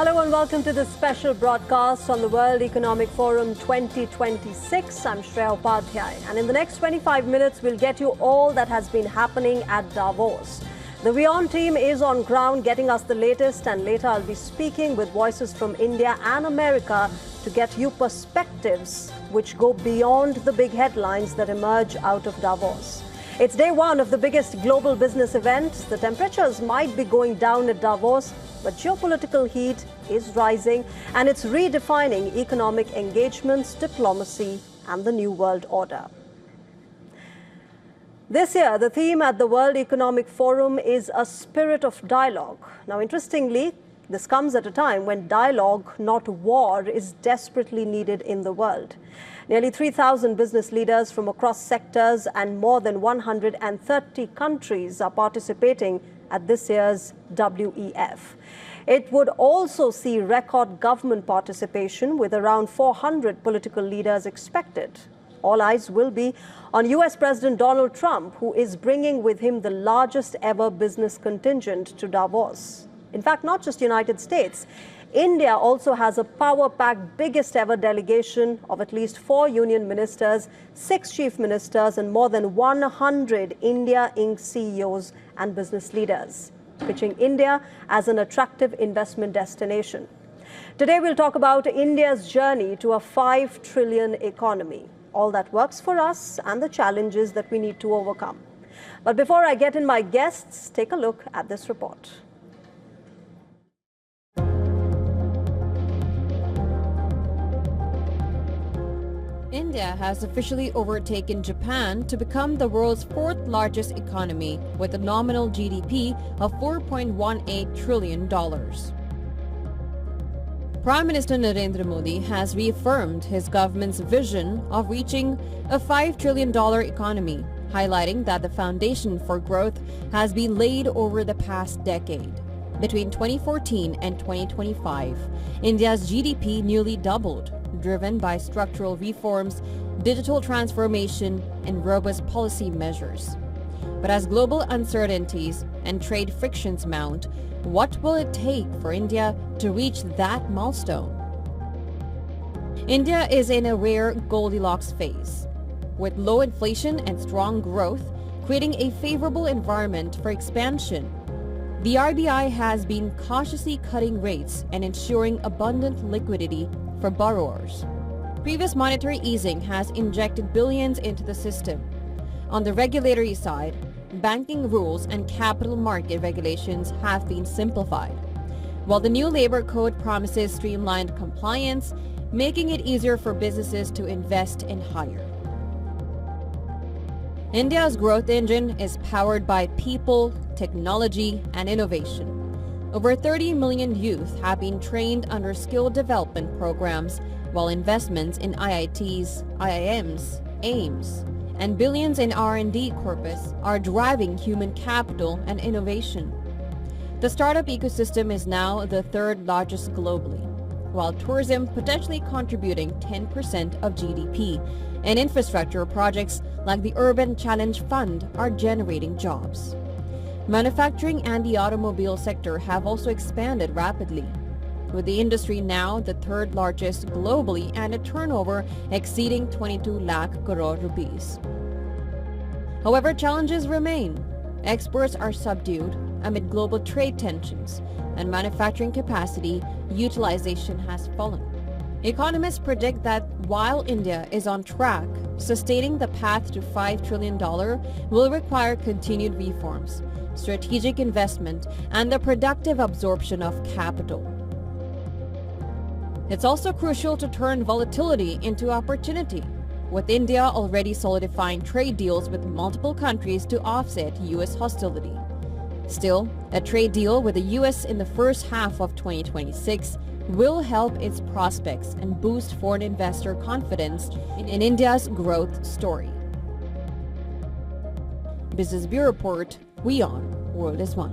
Hello and welcome to this special broadcast on the World Economic Forum 2026. I'm Shreya Upadhyay, and in the next 25 minutes, we'll get you all that has been happening at Davos. The WION team is on ground getting us the latest, and later I'll be speaking with voices from India and America to get you perspectives which go beyond the big headlines that emerge out of Davos. It's day one of the biggest global business event. The temperatures might be going down at Davos, but geopolitical heat is rising, and it's redefining economic engagements, diplomacy, and the new world order. This year, the theme at the World Economic Forum is a spirit of dialogue. Now, interestingly, this comes at a time when dialogue, not war, is desperately needed in the world. Nearly 3,000 business leaders from across sectors and more than 130 countries are participating at this year's WEF. It would also see record government participation with around 400 political leaders expected. All eyes will be on US President Donald Trump, who is bringing with him the largest ever business contingent to Davos. In fact, not just United States. India also has a power-packed biggest ever delegation of at least 4 union ministers, 6 chief ministers, and more than 100 India Inc. CEOs and business leaders, pitching India as an attractive investment destination. Today, we'll talk about India's journey to a 5 trillion economy, all that works for us and the challenges that we need to overcome. But before I get in my guests, take a look at this report. India has officially overtaken Japan to become the world's 4th largest economy with a nominal GDP of $4.18 trillion. Prime Minister Narendra Modi has reaffirmed his government's vision of reaching a $5 trillion economy, highlighting that the foundation for growth has been laid over the past decade. Between 2014 and 2025, India's GDP nearly doubled, driven by structural reforms, digital transformation, and robust policy measures. But as global uncertainties and trade frictions mount, what will it take for India to reach that milestone? India is in a rare Goldilocks phase, with low inflation and strong growth, creating a favorable environment for expansion. The RBI has been cautiously cutting rates and ensuring abundant liquidity for borrowers. Previous monetary easing has injected billions into the system. On the regulatory side, banking rules and capital market regulations have been simplified, while the new labor code promises streamlined compliance, making it easier for businesses to invest and hire. India's growth engine is powered by people, technology, and innovation. Over 30 million youth have been trained under skill development programs, while investments in IITs, IIMs, AIMS, and billions in R&D corpus are driving human capital and innovation. The startup ecosystem is now the 3rd largest globally, while tourism potentially contributing 10% of GDP, and infrastructure projects like the Urban Challenge Fund are generating jobs. Manufacturing and the automobile sector have also expanded rapidly, with the industry now the 3rd largest globally and a turnover exceeding 22 lakh crore rupees. However, challenges remain. Exports are subdued amid global trade tensions, and manufacturing capacity utilization has fallen. Economists predict that while India is on track, sustaining the path to $5 trillion will require continued reforms, strategic investment, and the productive absorption of capital. It's also crucial to turn volatility into opportunity, with India already solidifying trade deals with multiple countries to offset U.S. hostility. Still, a trade deal with the U.S. in the first half of 2026 will help its prospects and boost foreign investor confidence in India's growth story. Business Bureau Report, WION, World is One.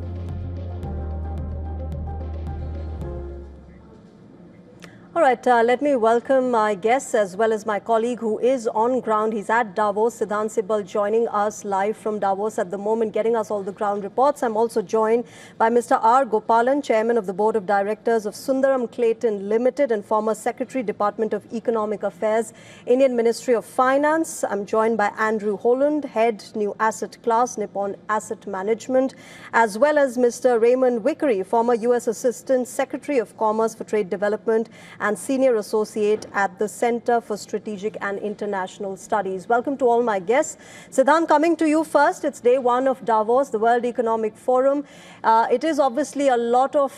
All right, let me welcome my guests as well as my colleague who is on ground. He's at Davos, Sidhant Sibbal, joining us live from Davos at the moment, getting us all the ground reports. I'm also joined by Mr. R. Gopalan, Chairman of the Board of Directors of Sundaram Clayton Limited and former Secretary, Department of Economic Affairs, Indian Ministry of Finance. I'm joined by Andrew Holland, Head, New Asset Class, Nippon Asset Management, as well as Mr. Raymond Vickery, former U.S. Assistant Secretary of Commerce for Trade Development and Senior Associate at the Center for Strategic and International Studies. Welcome to all my guests. Sidhant, coming to you first. It's day one of Davos, the World Economic Forum. It is obviously a lot of,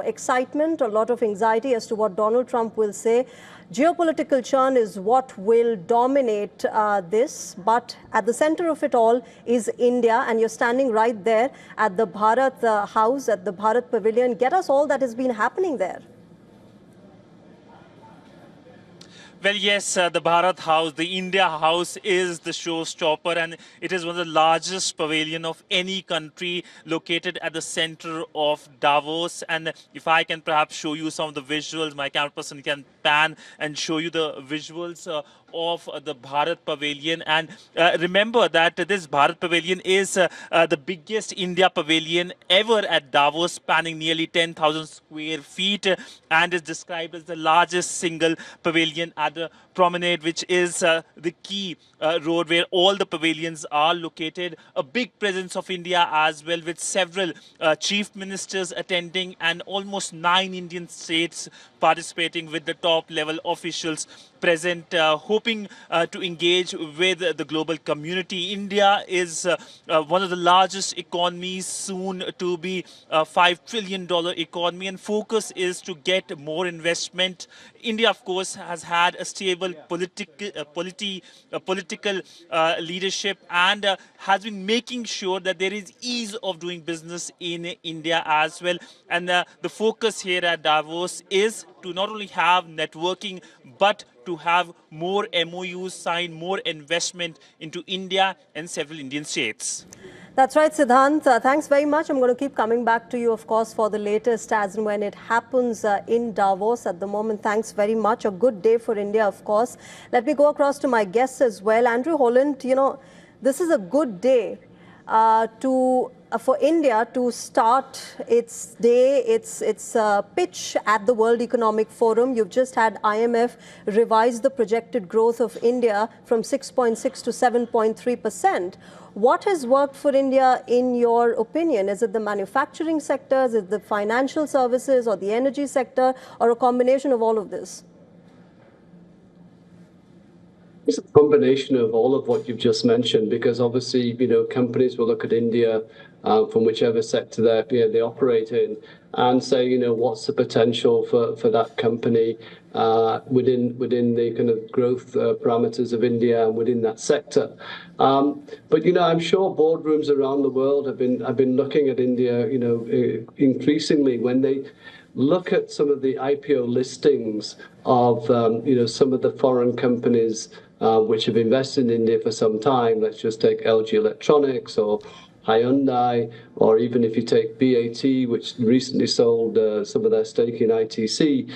excitement, a lot of anxiety as to what Donald Trump will say. Geopolitical churn is what will dominate this, but at the center of it all is India, and you're standing right there at the Bharat House, at the Bharat Pavilion. Get us all that has been happening there. Well, yes, the Bharat House, the India House is the showstopper, and it is one of the largest pavilion of any country located at the center of Davos. And if I can perhaps show you some of the visuals, my camera person can pan and show you the visuals of the Bharat Pavilion. And remember that this Bharat Pavilion is the biggest India pavilion ever at Davos, spanning nearly 10,000 square feet, and is described as the largest single pavilion at the promenade, which is the key road where all the pavilions are located. A big presence of India as well, with several chief ministers attending and almost 9 Indian states participating, with the top level officials present, hoping to engage with the global community. India is one of the largest economies, soon to be a $5 trillion economy, and focus is to get more investment. India, of course, has had a stable political leadership and has been making sure that there is ease of doing business in India as well. And the focus here at Davos is to not only have networking, but to have more MOUs signed, more investment into India and several Indian states. That's right, Sidhant. Thanks very much. I'm going to keep coming back to you, of course, for the latest as and when it happens in Davos. At the moment, thanks very much. A good day for India, of course. Let me go across to my guests as well. Andrew Holland, this is a good day for India to start its day, its pitch at the World Economic Forum. You've just had IMF revise the projected growth of India from 6.6 to 7.3%. What has worked for India, in your opinion? Is it the manufacturing sector, is it the financial services or the energy sector, or a combination of all of this? It's a combination of all of what you've just mentioned, because obviously, companies will look at India from whichever sector they operate in and say, what's the potential for that company within the kind of growth parameters of India and within that sector. But I'm sure boardrooms around the world have been looking at India, increasingly when they look at some of the IPO listings of some of the foreign companies which have invested in India for some time. Let's just take LG Electronics or Hyundai, or even if you take BAT, which recently sold some of their stake in ITC.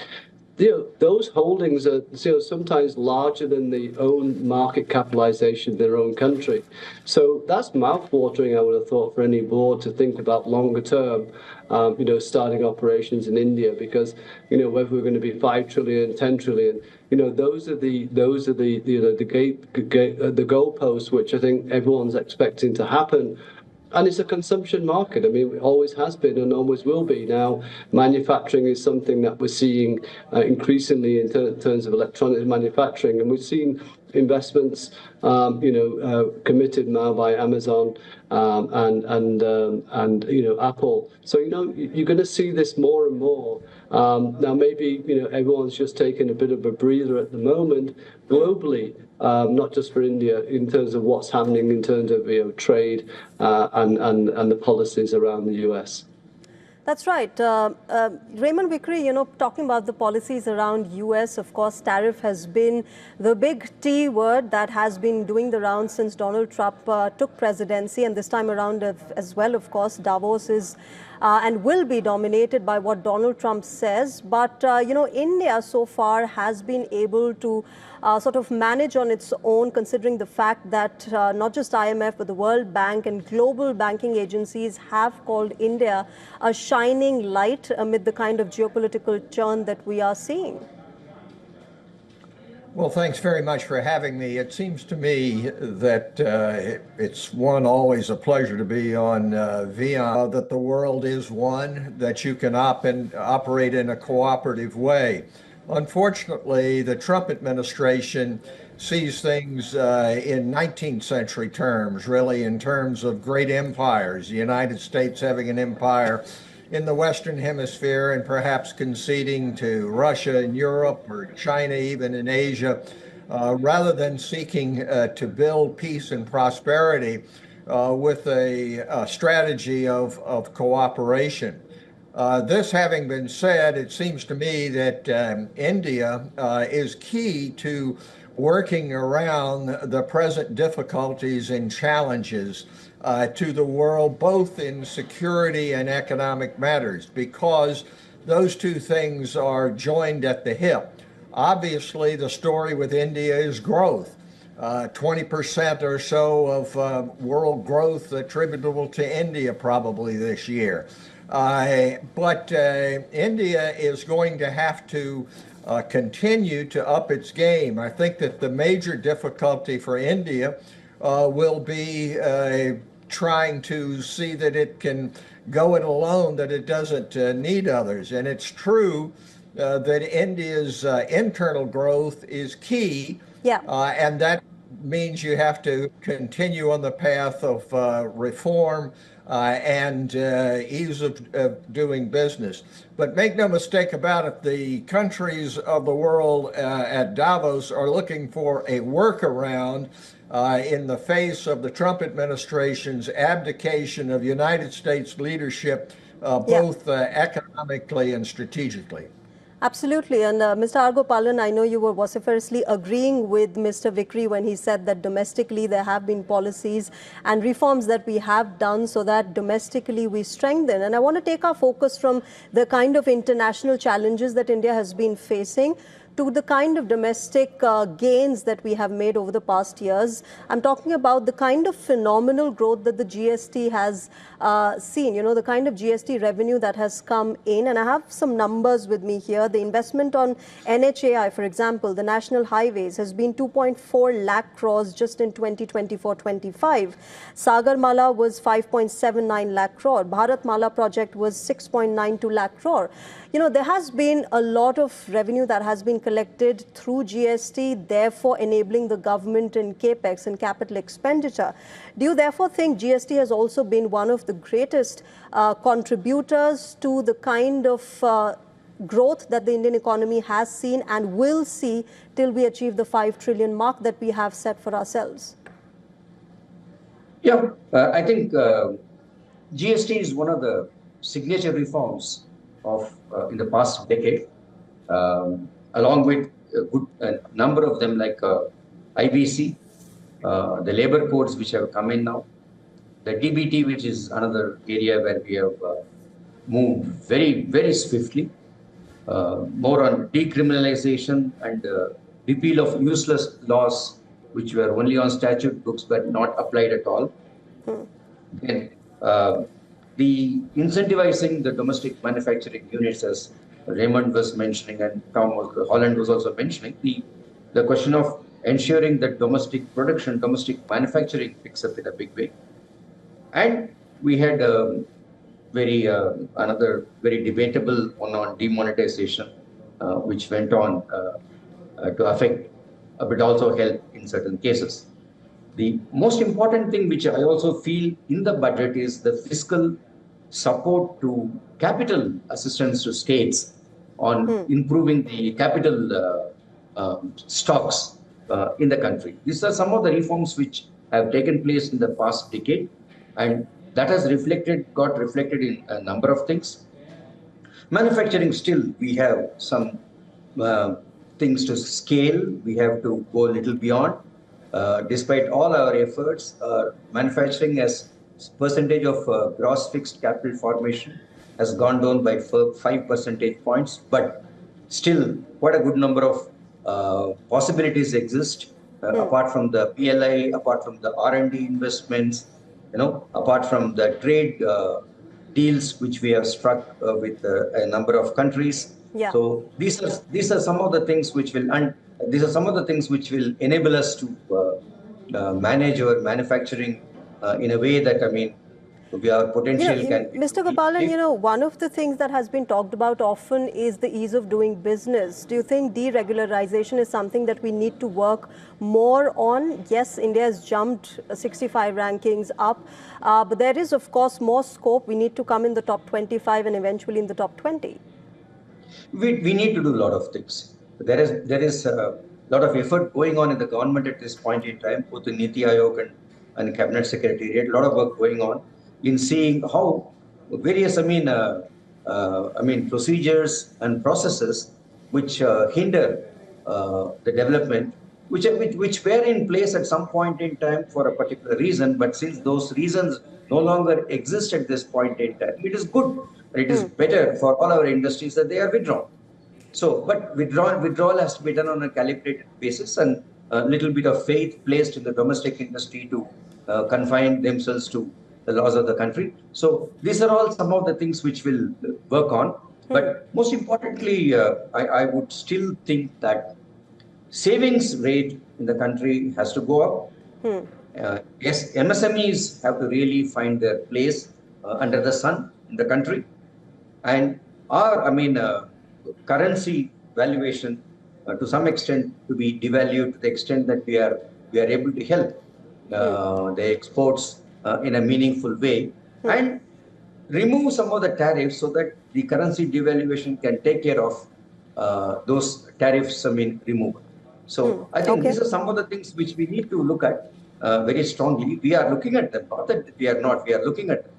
Those holdings are sometimes larger than the own market capitalization of their own country. So that's mouth-watering, I would have thought, for any board to think about longer term, starting operations in India, because whether we're going to be 5 trillion, 10 trillion, those are the goalposts which I think everyone's expecting to happen. And it's a consumption market. I mean, it always has been and always will be. Now, manufacturing is something that we're seeing increasingly in terms of electronic manufacturing. And we've seen investments, committed now by Amazon and Apple. So, you're going to see this more and more. Now, maybe, everyone's just taking a bit of a breather at the moment globally, not just for India, in terms of what's happening in terms of trade and the policies around the US. That's right. Raymond Vickery, talking about the policies around US, of course, tariff has been the big T word that has been doing the rounds since Donald Trump took presidency. And this time around as well, of course, Davos is and will be dominated by what Donald Trump says. But, India so far has been able to sort of manage on its own, considering the fact that not just IMF, but the World Bank and global banking agencies have called India a shining light amid the kind of geopolitical churn that we are seeing. Well, thanks very much for having me. It seems to me that it's always a pleasure to be on WION, that the world is one, that you can operate in a cooperative way. Unfortunately, the Trump administration sees things in 19th century terms, really in terms of great empires, the United States having an empire in the Western Hemisphere and perhaps conceding to Russia in Europe or China even in Asia, rather than seeking to build peace and prosperity with a strategy of cooperation. This having been said, it seems to me that India is key to working around the present difficulties and challenges to the world, both in security and economic matters, because those two things are joined at the hip. Obviously, the story with India is growth. 20% or so of world growth attributable to India probably this year. But India is going to have to continue to up its game. I think that the major difficulty for India will be trying to see that it can go it alone, that it doesn't need others. And it's true that India's internal growth is key. Yeah. And that means you have to continue on the path of reform and ease of doing business. But make no mistake about it, the countries of the world at Davos are looking for a workaround in the face of the Trump administration's abdication of United States leadership, both economically and strategically. Absolutely. And Mr. Gopalan, I know you were vociferously agreeing with Mr. Vickery when he said that domestically there have been policies and reforms that we have done so that domestically we strengthen. And I want to take our focus from the kind of international challenges that India has been facing to the kind of domestic gains that we have made over the past years. I'm talking about the kind of phenomenal growth that the GST has seen, the kind of GST revenue that has come in. And I have some numbers with me here. The investment on NHAI, for example, the national highways, has been 2.4 lakh crores just in 2024-25. Sagarmala was 5.79 lakh crore. Bharatmala project was 6.92 lakh crore. There has been a lot of revenue that has been collected through GST, therefore enabling the government in capex and capital expenditure. Do you therefore think GST has also been one of the greatest contributors to the kind of growth that the Indian economy has seen and will see till we achieve the 5 trillion mark that we have set for ourselves? Yeah, I think GST is one of the signature reforms of in the past decade, along with a number of them like IBC, the labor codes which have come in now, the DBT, which is another area where we have moved very, very swiftly, more on decriminalization and repeal of useless laws which were only on statute books but not applied at all. Then the incentivizing the domestic manufacturing units, as Raymond was mentioning and Holland was also mentioning, the question of ensuring that domestic production, domestic manufacturing picks up in a big way. And we had another very debatable one on demonetization, which went on to affect, but also help in certain cases. The most important thing which I also feel in the budget is the fiscal support to capital assistance to states on improving the capital stocks in the country. These are some of the reforms which have taken place in the past decade, and that has got reflected in a number of things. Manufacturing, still we have some things to scale. We have to go a little beyond. Despite all our efforts, manufacturing as percentage of gross fixed capital formation has gone down by 5 percentage points, but still quite a good number of possibilities exist apart from the PLI, apart from the R&D investments, apart from the trade deals which we have struck with a number of countries. Yeah. So these are some of the things which will enable us to manage our manufacturing in a way that our potential can. Mr. Gopalan, one of the things that has been talked about often is the ease of doing business. Do you think deregularization is something that we need to work more on? Yes, India has jumped 65 rankings up, but there is, of course, more scope. We need to come in the top 25 and eventually in the top 20. We need to do a lot of things. There is a lot of effort going on in the government at this point in time, both in Niti Aayog and Cabinet Secretariat. A lot of work going on in seeing how various procedures and processes which hinder the development, which were in place at some point in time for a particular reason, but since those reasons no longer exist at this point in time, it is good. It is better for all our industries that they are withdrawn. So, but withdrawal has to be done on a calibrated basis, and a little bit of faith placed in the domestic industry to confine themselves to the laws of the country. So these are all some of the things which we'll work on. But most importantly, I would still think that savings rate in the country has to go up. Yes, MSMEs have to really find their place under the sun in the country. And our, currency valuation to some extent to be devalued to the extent that we are able to help the exports in a meaningful way and remove some of the tariffs so that the currency devaluation can take care of those tariffs removal. So I think these are some of the things which we need to look at very strongly. We are looking at them, not that we are not, we are looking at them.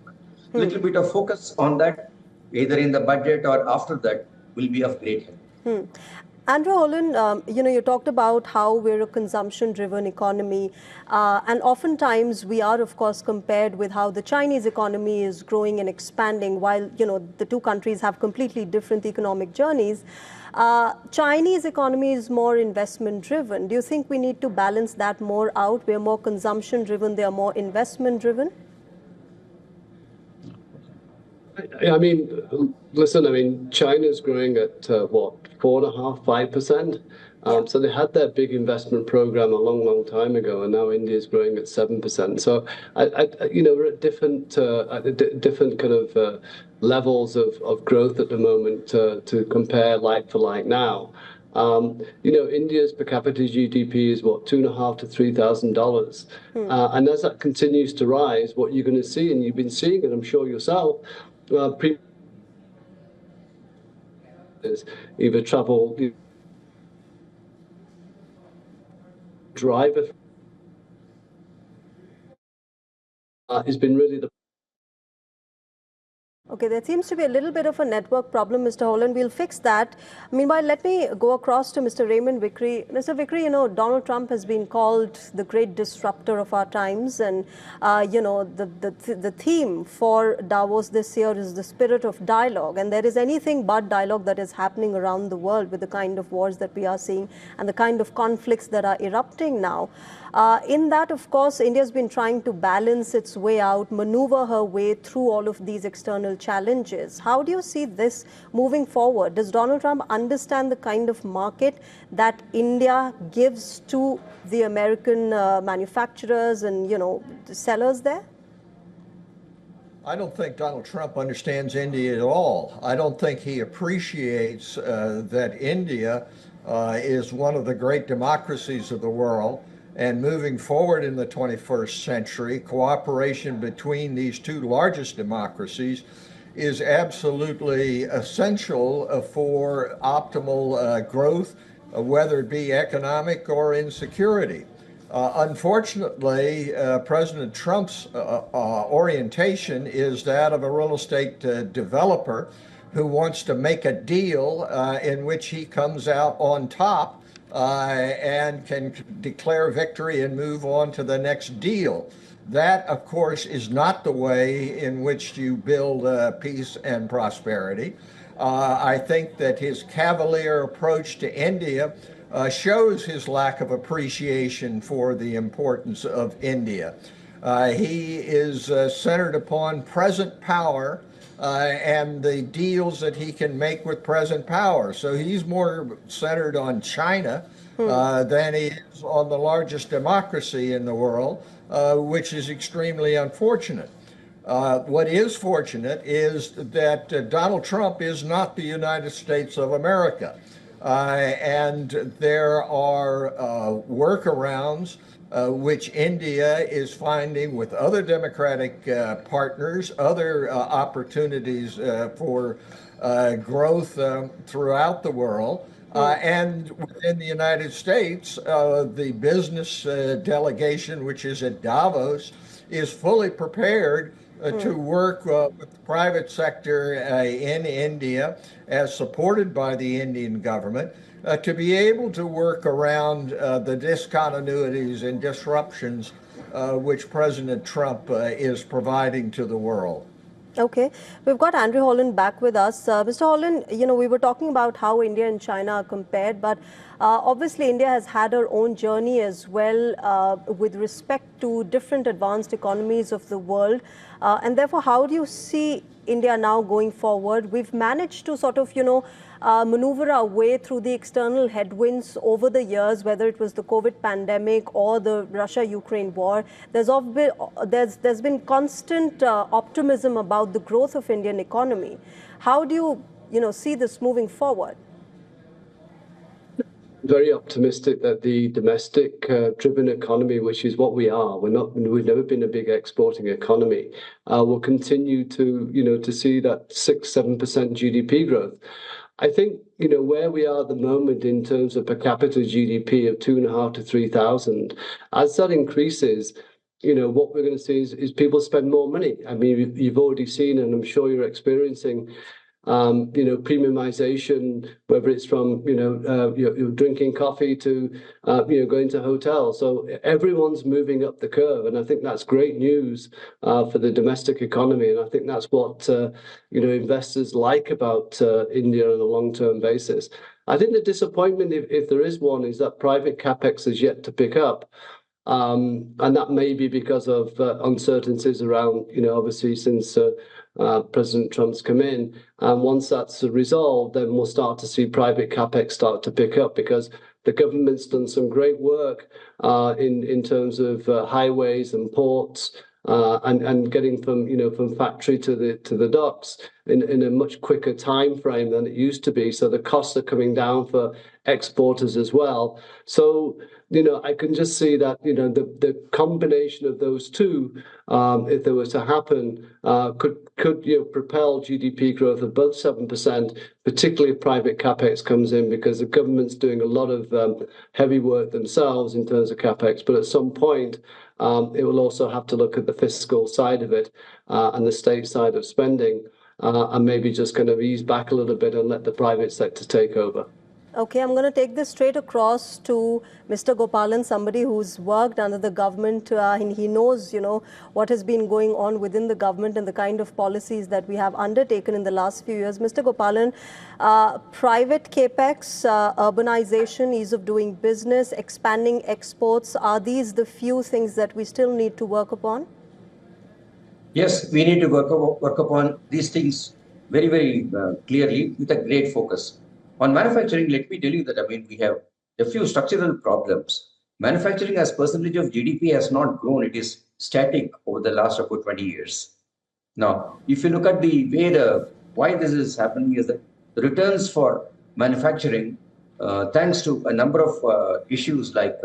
A little bit of focus on that, either in the budget or after that, will be of great help. Andrew Holland, you talked about how we're a consumption-driven economy, and oftentimes we are, of course, compared with how the Chinese economy is growing and expanding, while, the two countries have completely different economic journeys. Chinese economy is more investment-driven. Do you think we need to balance that more out? We're more consumption-driven, they are more investment-driven? Listen, China's growing at 4.5%, 5%. So they had their big investment program a long time ago, and now India's growing at 7%. So we're at different kind of levels of growth at the moment to compare like for like now. India's per capita GDP is $2,500 to $3,000, and as that continues to rise, what you're going to see, and you've been seeing it, I'm sure yourself, is either travel driver has been really the. Okay, there seems to be a little bit of a network problem, Mr. Holland. We'll fix that. Meanwhile, let me go across to Mr. Raymond Vickery. Mr. Vickery, Donald Trump has been called the great disruptor of our times. And, the theme for Davos this year is the spirit of dialogue. And there is anything but dialogue that is happening around the world with the kind of wars that we are seeing and the kind of conflicts that are erupting now. In that, of course, India's been trying to balance its way out, maneuver her way through all of these external challenges. How do you see this moving forward? Does Donald Trump understand the kind of market that India gives to the American manufacturers and, the sellers there? I don't think Donald Trump understands India at all. I don't think he appreciates that India is one of the great democracies of the world. And moving forward in the 21st century, cooperation between these two largest democracies is absolutely essential for optimal growth, whether it be economic or in security. Unfortunately, President Trump's orientation is that of a real estate developer who wants to make a deal in which he comes out on top and can declare victory and move on to the next deal. That, of course, is not the way in which you build peace and prosperity. I think that his cavalier approach to India shows his lack of appreciation for the importance of India. He is centered upon present power and the deals that he can make with present power. So he's more centered on China than he is on the largest democracy in the world, which is extremely unfortunate. What is fortunate is that Donald Trump is not the United States of America. And there are workarounds which India is finding with other democratic partners, other opportunities for growth throughout the world. And within the United States, the business delegation, which is at Davos, is fully prepared to work with the private sector in India, as supported by the Indian government, to be able to work around the discontinuities and disruptions which President Trump is providing to the world. Okay, we've got Andrew Holland back with us. Mr. Holland, we were talking about how India and China are compared, but obviously India has had her own journey as well with respect to different advanced economies of the world. And therefore, how do you see India now going forward? We've managed to sort of, maneuver our way through the external headwinds over the years, whether it was the COVID pandemic or the Russia-Ukraine war. There's been constant optimism about the growth of Indian economy. How do you, see this moving forward? Very optimistic that the domestic driven economy, which is what we are, we've never been a big exporting economy, will continue to see that 6-7% GDP growth. I think where we are at the moment in terms of per capita GDP of 2,500 to 3,000, as that increases, what we're going to see is people spend more money. I mean, you've already seen, and I'm sure you're experiencing, premiumization, whether it's from you're drinking coffee to going to hotels. So everyone's moving up the curve, and I think that's great news for the domestic economy. And I think that's what investors like about India on a long-term basis. I think the disappointment, if there is one, is that private capex is yet to pick up. And that may be because of uncertainties around, obviously since President Trump's come in. And once that's resolved, then we'll start to see private capex start to pick up, because the government's done some great work in terms of highways and ports and getting from factory to the docks in a much quicker time frame than it used to be. So the costs are coming down for exporters as well. So I can just see that the combination of those two, if there was to happen, could propel GDP growth above 7%, particularly if private capex comes in, because the government's doing a lot of heavy work themselves in terms of capex. But at some point, it will also have to look at the fiscal side of it and the state side of spending, and maybe just kind of ease back a little bit and let the private sector take over. Okay, I'm going to take this straight across to Mr. Gopalan, somebody who's worked under the government, and he knows, what has been going on within the government and the kind of policies that we have undertaken in the last few years. Mr. Gopalan, private capex, urbanization, ease of doing business, expanding exports, are these the few things that we still need to work upon? Yes, we need to work upon these things very, very clearly with a great focus. On manufacturing, let me tell you that, we have a few structural problems. Manufacturing as percentage of GDP has not grown. It is static over the last about 20 years. Now, if you look at the way why this is happening is that the returns for manufacturing, thanks to a number of issues like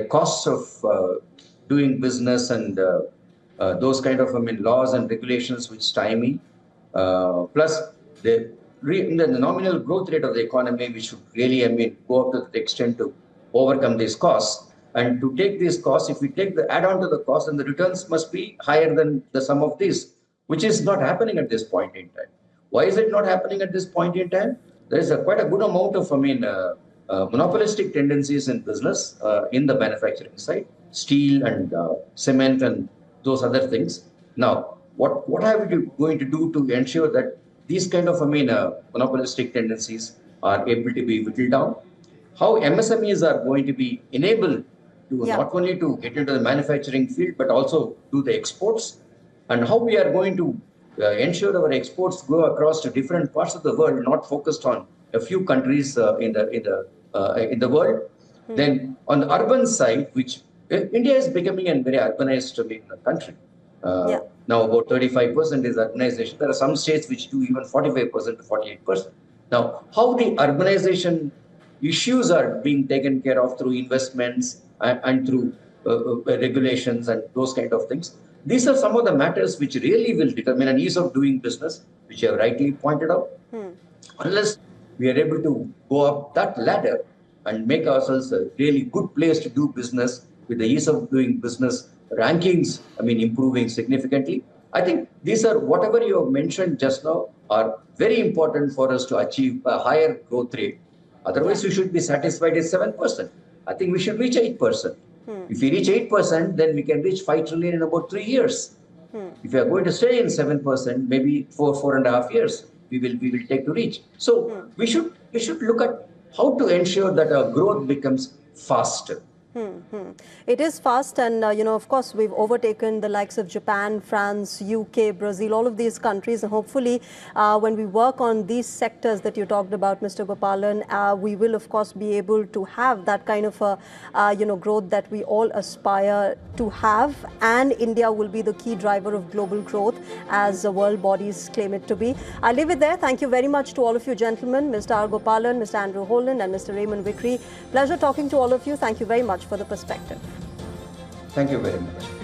costs of doing business and those kind of laws and regulations which stymie, plus the nominal growth rate of the economy, which should really, go up to the extent to overcome these costs. And to take these costs, if we add on to the cost, then the returns must be higher than the sum of these, which is not happening at this point in time. Why is it not happening at this point in time? There is quite a good amount of, monopolistic tendencies in business in the manufacturing side, steel and cement and those other things. Now, what are we going to do to ensure that these kind of, monopolistic tendencies are able to be whittled down? How MSMEs are going to be enabled to not only to get into the manufacturing field, but also do the exports, and how we are going to ensure our exports go across to different parts of the world, not focused on a few countries in the world. Then on the urban side, which India is becoming a very urbanized country. Now about 35% is urbanization. There are some states which do even 45% to 48%. Now, how the urbanization issues are being taken care of through investments and through regulations and those kind of things. These are some of the matters which really will determine an ease of doing business, which you have rightly pointed out. Unless we are able to go up that ladder and make ourselves a really good place to do business with the ease of doing business rankings, improving significantly. I think these are, whatever you have mentioned just now, are very important for us to achieve a higher growth rate. Otherwise, we should be satisfied at 7%. I think we should reach 8%. If we reach 8%, then we can reach 5 trillion in about 3 years. If we are going to stay in 7%, maybe 4.5 years, we will take to reach. So we should look at how to ensure that our growth becomes faster. It is fast, and of course, we've overtaken the likes of Japan, France, UK, Brazil, all of these countries. And hopefully, when we work on these sectors that you talked about, Mr. Gopalan, we will, of course, be able to have that kind of growth that we all aspire to have. And India will be the key driver of global growth, as the world bodies claim it to be. I'll leave it there. Thank you very much to all of you gentlemen, Mr. R. Gopalan, Mr. Andrew Holland, and Mr. Raymond Vickery. Pleasure talking to all of you. Thank you very much for the perspective. Thank you very much.